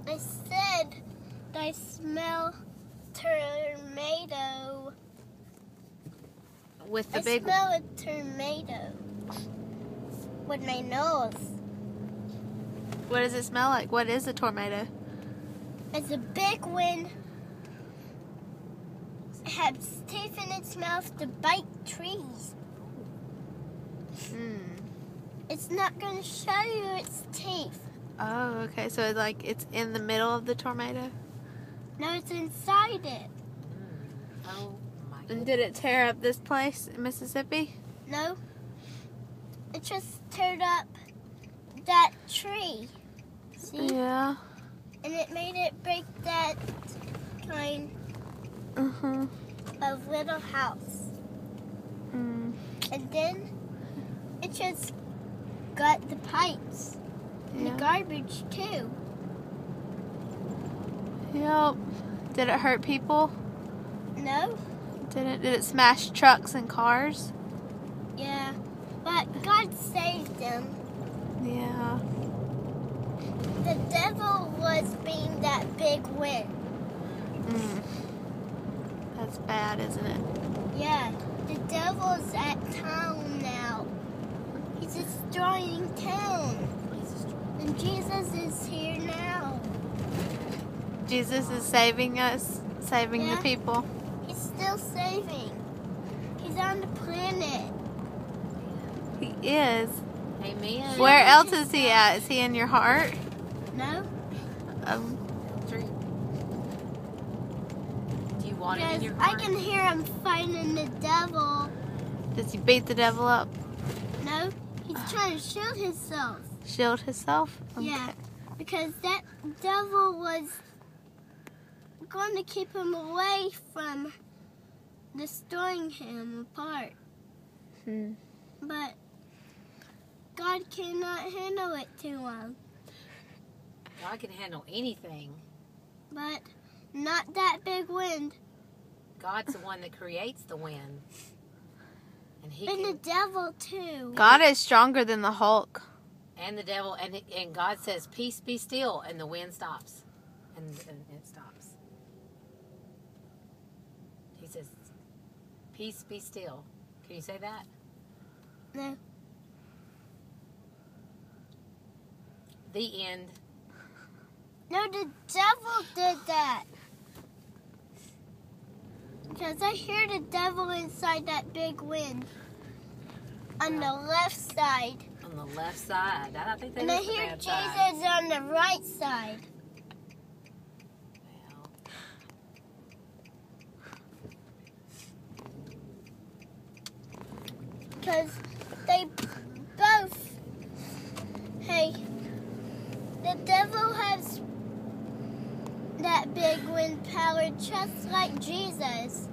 I said I smell tornado. With the I smell a tornado with my nose. What does it smell like? What is a tornado? It's a big wind. It has teeth in its mouth to bite trees. It's not going to show you its teeth. Oh, okay. So like it's in the middle of the tornado? No, it's inside it. Oh my goodness. And did it tear up this place in Mississippi? No. It just teared up that tree. See? Yeah. And it made it break that kind of little house. Mm. And then it just got the pipes and the garbage too. Yep. Did it hurt people? No? Did it smash trucks and cars? Yeah. But God saved them. Yeah. The devil was being that big wind. That's bad, isn't it? Yeah. The devil's at town now. He's destroying town. And Jesus is here now. Jesus is saving us, saving the people. He's still saving. He's on the planet. He is. Amen. Where else is he at? Is he in your heart? No? Do you want him in Because your I heart? can hear him fighting the devil. Does he beat the devil up? No? He's trying to shield himself. Shield himself? Okay. Yeah. Because that devil was going to keep him away from destroying him apart. But God cannot handle it too long. God can handle anything. But not that big wind. God's the one that creates the wind. And he And the can, devil too. God is stronger than the Hulk. and the devil, and God says, "Peace, be still," and the wind stops, and it stops. He says, "Peace, be still." Can you say that? No. The end. No, the devil did that. Because I hear the devil inside that big wind. On the left side. On the left side. I don't think that And I is the hear bad Jesus side. on the right side. Well, Because they both, hey, the devil has that big wind power just like Jesus.